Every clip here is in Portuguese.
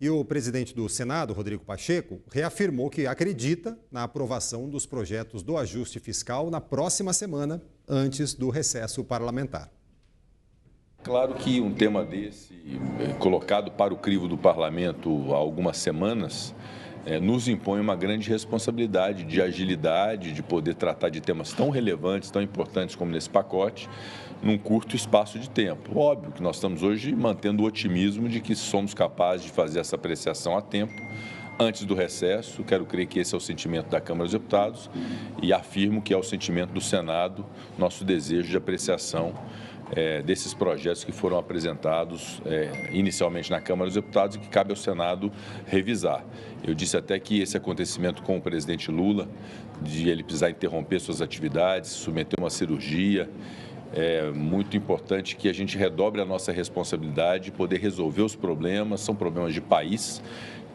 E o presidente do Senado, Rodrigo Pacheco, reafirmou que acredita na aprovação dos projetos do ajuste fiscal na próxima semana, antes do recesso parlamentar. Claro que um tema desse, colocado para o crivo do parlamento há algumas semanas, nos impõe uma grande responsabilidade de agilidade, de poder tratar de temas tão relevantes, tão importantes como nesse pacote, num curto espaço de tempo. Óbvio que nós estamos hoje mantendo o otimismo de que somos capazes de fazer essa apreciação a tempo, antes do recesso. Quero crer que esse é o sentimento da Câmara dos Deputados e afirmo que é o sentimento do Senado, nosso desejo de apreciação desses projetos que foram apresentados inicialmente na Câmara dos Deputados e que cabe ao Senado revisar. Eu disse até que esse acontecimento com o presidente Lula, de ele precisar interromper suas atividades, submeter uma cirurgia, é muito importante que a gente redobre a nossa responsabilidade de poder resolver os problemas, são problemas de país,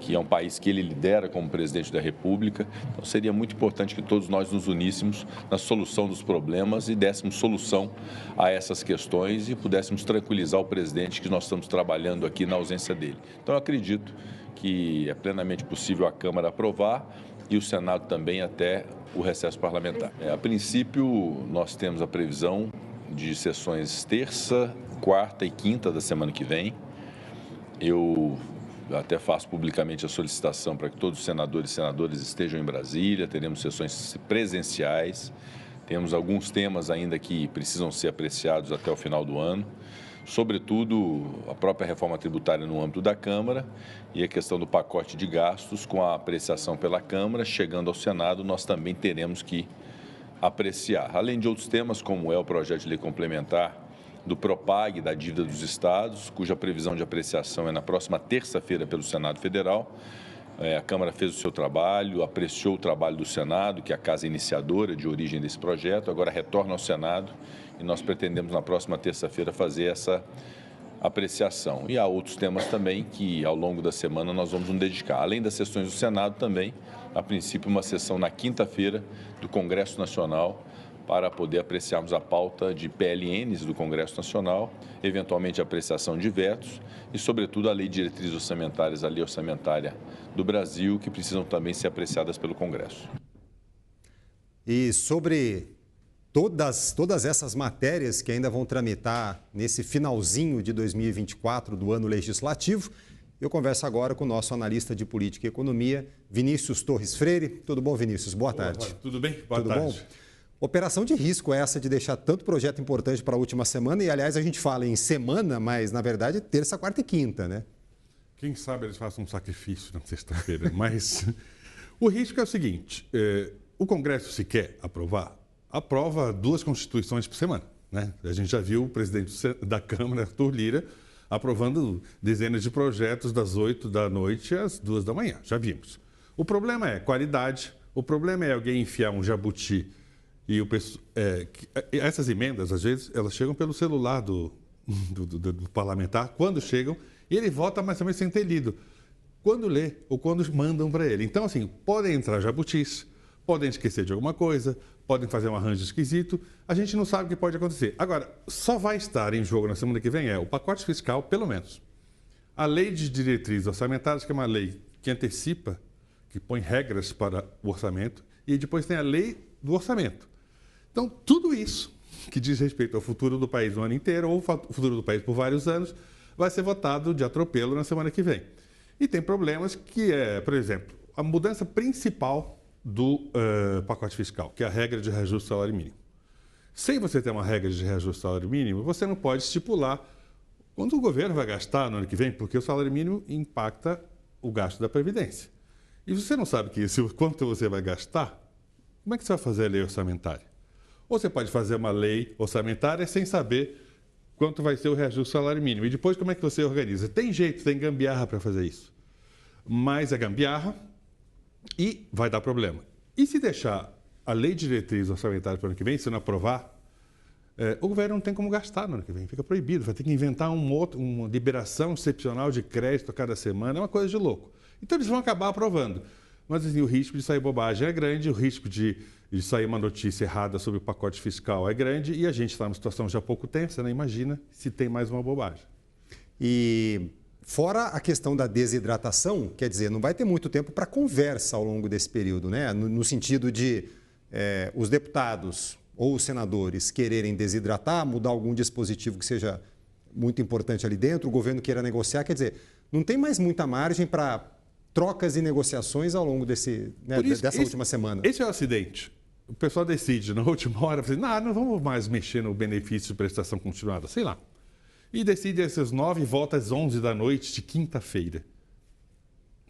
que é um país que ele lidera como presidente da República. Então, seria muito importante que todos nós nos uníssemos na solução dos problemas e dessemos solução a essas questões e pudéssemos tranquilizar o presidente que nós estamos trabalhando aqui na ausência dele. Então, eu acredito que é plenamente possível a Câmara aprovar e o Senado também até o recesso parlamentar. A princípio, nós temos a previsão de sessões terça, quarta e quinta da semana que vem. Eu até faço publicamente a solicitação para que todos os senadores e senadoras estejam em Brasília. Teremos sessões presenciais, temos alguns temas ainda que precisam ser apreciados até o final do ano, sobretudo a própria reforma tributária no âmbito da Câmara e a questão do pacote de gastos com a apreciação pela Câmara. Chegando ao Senado, nós também teremos que apreciar, além de outros temas, como é o projeto de lei complementar do Propag, da dívida dos estados, cuja previsão de apreciação é na próxima terça-feira pelo Senado Federal. A Câmara fez o seu trabalho, apreciou o trabalho do Senado, que é a casa iniciadora de origem desse projeto, agora retorna ao Senado e nós pretendemos na próxima terça-feira fazer essa apreciação. E há outros temas também que ao longo da semana nós vamos nos dedicar. Além das sessões do Senado também, a princípio uma sessão na quinta-feira do Congresso Nacional, para poder apreciarmos a pauta de PLNs do Congresso Nacional, eventualmente a apreciação de vetos e, sobretudo, a Lei de Diretrizes Orçamentárias, a Lei Orçamentária do Brasil, que precisam também ser apreciadas pelo Congresso. E sobre todas essas matérias que ainda vão tramitar nesse finalzinho de 2024 do ano legislativo, eu converso agora com o nosso analista de política e economia, Vinícius Torres Freire. Tudo bom, Vinícius? Boa tarde. Tudo bem? Boa Tudo tarde. Bom? Operação de risco essa de deixar tanto projeto importante para a última semana e, aliás, a gente fala em semana, mas, na verdade, terça, quarta e quinta, né? Quem sabe eles façam um sacrifício na sexta-feira, mas o risco é o seguinte, o Congresso, se quer aprovar, aprova 2 constituições por semana, né? A gente já viu o presidente da Câmara, Arthur Lira, aprovando dezenas de projetos das 8 da noite às 2 da manhã, já vimos. O problema é qualidade, o problema é alguém enfiar um jabuti. E essas emendas, às vezes, elas chegam pelo celular do parlamentar, quando chegam, e ele vota mais ou menos sem ter lido. Quando lê ou quando mandam para ele. Então, assim, podem entrar jabutis, podem esquecer de alguma coisa, podem fazer um arranjo esquisito, a gente não sabe o que pode acontecer. Agora, só vai estar em jogo na semana que vem o pacote fiscal, pelo menos. A Lei de Diretrizes Orçamentárias, que é uma lei que antecipa, que põe regras para o orçamento, e depois tem a Lei do Orçamento. Então, tudo isso que diz respeito ao futuro do país no ano inteiro, ou o futuro do país por vários anos, vai ser votado de atropelo na semana que vem. E tem problemas que por exemplo, a mudança principal do pacote fiscal, que é a regra de reajuste do salário mínimo. Sem você ter uma regra de reajuste do salário mínimo, você não pode estipular quanto o governo vai gastar no ano que vem, porque o salário mínimo impacta o gasto da Previdência. E você não sabe quanto você vai gastar, como é que você vai fazer a lei orçamentária? Ou você pode fazer uma lei orçamentária sem saber quanto vai ser o reajuste do salário mínimo. E depois, como é que você organiza? Tem jeito, tem gambiarra para fazer isso. Mas é gambiarra e vai dar problema. E se deixar a lei de diretriz orçamentária para o ano que vem, se não aprovar, o governo não tem como gastar no ano que vem. Fica proibido, vai ter que inventar uma liberação excepcional de crédito a cada semana. É uma coisa de louco. Então, eles vão acabar aprovando. Mas assim, o risco de sair bobagem é grande, o risco de sair uma notícia errada sobre o pacote fiscal é grande e a gente está numa situação já pouco tensa, né? Imagina se tem mais uma bobagem. E Fora a questão da desidratação, quer dizer, não vai ter muito tempo para conversa ao longo desse período, né? No sentido de os deputados ou os senadores quererem desidratar, mudar algum dispositivo que seja muito importante ali dentro, o governo queira negociar, quer dizer, não tem mais muita margem para trocas e negociações ao longo dessa última semana. Esse é o acidente. O pessoal decide na última hora, não vamos mais mexer no benefício de prestação continuada, sei lá. E decide essas 9 e volta às 11 da noite de quinta-feira.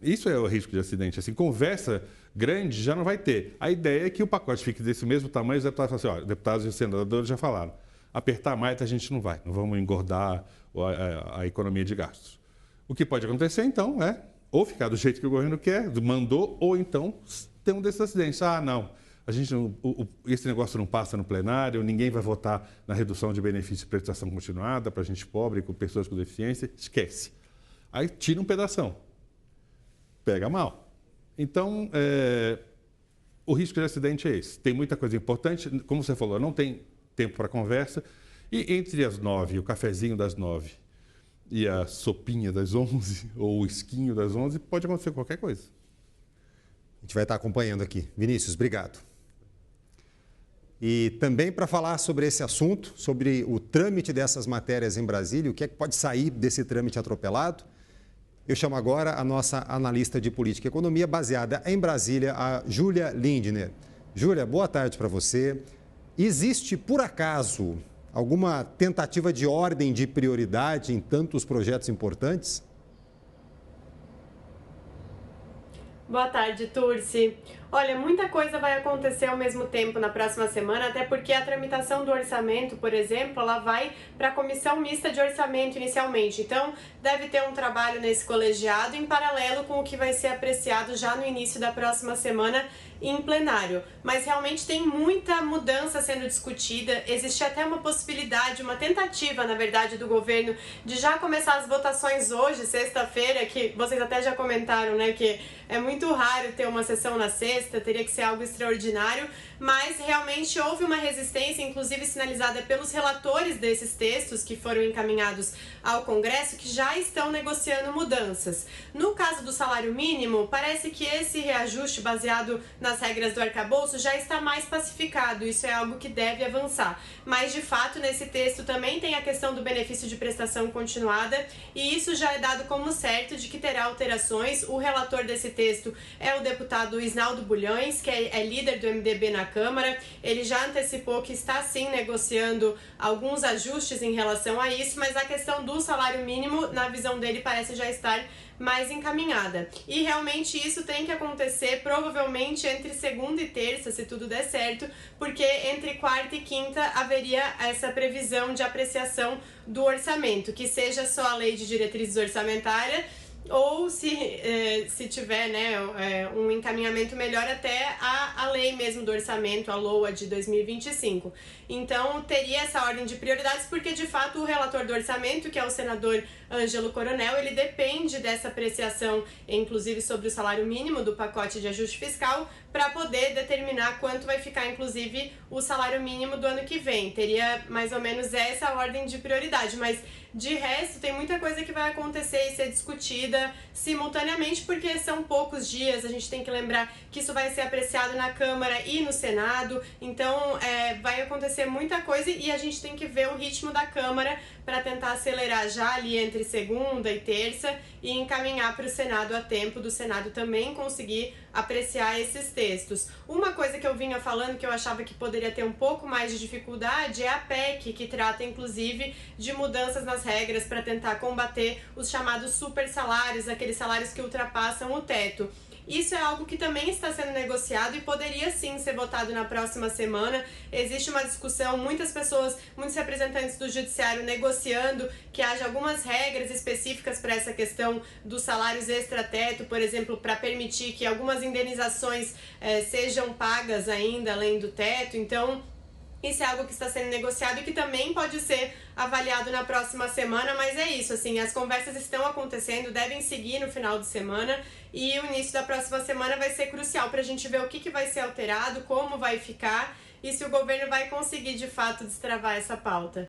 Isso é o risco de acidente. Assim, conversa grande já não vai ter. A ideia é que o pacote fique desse mesmo tamanho. Os deputados falam assim, deputados e senadores já falaram. Apertar mais a gente não vai. Não vamos engordar a economia de gastos. O que pode acontecer, então, é ou ficar do jeito que o governo quer, mandou, ou então ter um desses acidentes. Não. Esse negócio não passa no plenário, ninguém vai votar na redução de benefício de prestação continuada para gente pobre, com pessoas com deficiência, esquece. Aí tira um pedação, pega mal. Então, o risco de acidente é esse. Tem muita coisa importante, como você falou, não tem tempo para conversa, e entre as 9, o cafezinho das 9 e a sopinha das 11, ou o esquinho das 11, pode acontecer qualquer coisa. A gente vai estar acompanhando aqui. Vinícius, obrigado. E também para falar sobre esse assunto, sobre o trâmite dessas matérias em Brasília, o que é que pode sair desse trâmite atropelado, eu chamo agora a nossa analista de política e economia, baseada em Brasília, a Júlia Lindner. Júlia, boa tarde para você. Existe, por acaso, alguma tentativa de ordem de prioridade em tantos projetos importantes? Boa tarde, Turci. Olha, muita coisa vai acontecer ao mesmo tempo na próxima semana, até porque a tramitação do orçamento, por exemplo, ela vai para a comissão mista de orçamento inicialmente. Então, deve ter um trabalho nesse colegiado em paralelo com o que vai ser apreciado já no início da próxima semana em plenário. Mas realmente tem muita mudança sendo discutida. Existe até uma possibilidade, uma tentativa, na verdade, do governo de já começar as votações hoje, sexta-feira, que vocês até já comentaram, né, que é muito raro ter uma sessão na sexta, teria que ser algo extraordinário, mas realmente houve uma resistência, inclusive sinalizada pelos relatores desses textos que foram encaminhados ao Congresso, que já estão negociando mudanças. No caso do salário mínimo, parece que esse reajuste baseado nas regras do arcabouço já está mais pacificado, isso é algo que deve avançar. Mas, de fato, nesse texto também tem a questão do benefício de prestação continuada, e isso já é dado como certo de que terá alterações. O relator desse texto é o deputado Isnaldo Bulhões, que é líder do MDB na Câmara. Ele já antecipou que está, sim, negociando alguns ajustes em relação a isso, mas a questão do salário mínimo, na visão dele, parece já estar mais encaminhada. E realmente isso tem que acontecer provavelmente entre segunda e terça, se tudo der certo, porque entre quarta e quinta haveria essa previsão de apreciação do orçamento, que seja só a lei de diretrizes orçamentárias, ou se tiver, né, um encaminhamento melhor até a lei mesmo do orçamento, a LOA de 2025. Então, teria essa ordem de prioridades, porque, de fato, o relator do orçamento, que é o senador Ângelo Coronel, ele depende dessa apreciação, inclusive sobre o salário mínimo do pacote de ajuste fiscal, para poder determinar quanto vai ficar, inclusive, o salário mínimo do ano que vem. Teria mais ou menos essa ordem de prioridade, mas de resto tem muita coisa que vai acontecer e ser discutida simultaneamente, porque são poucos dias. A gente tem que lembrar que isso vai ser apreciado na Câmara e no Senado, então vai acontecer muita coisa e a gente tem que ver o ritmo da Câmara para tentar acelerar já ali entre segunda e terça e encaminhar para o Senado a tempo do Senado também conseguir apreciar esses textos. Uma coisa que eu vinha falando que eu achava que poderia ter um pouco mais de dificuldade é a PEC, que trata inclusive de mudanças nas regras para tentar combater os chamados super salários, aqueles salários que ultrapassam o teto. Isso é algo que também está sendo negociado e poderia sim ser votado na próxima semana. Existe uma discussão, muitas pessoas, muitos representantes do judiciário negociando que haja algumas regras específicas para essa questão dos salários extra-teto, por exemplo, para permitir que algumas indenizações sejam pagas ainda além do teto. Então, isso é algo que está sendo negociado e que também pode ser avaliado na próxima semana, mas é isso, assim, as conversas estão acontecendo, devem seguir no final de semana e o início da próxima semana vai ser crucial para a gente ver o que vai ser alterado, como vai ficar e se o governo vai conseguir, de fato, destravar essa pauta.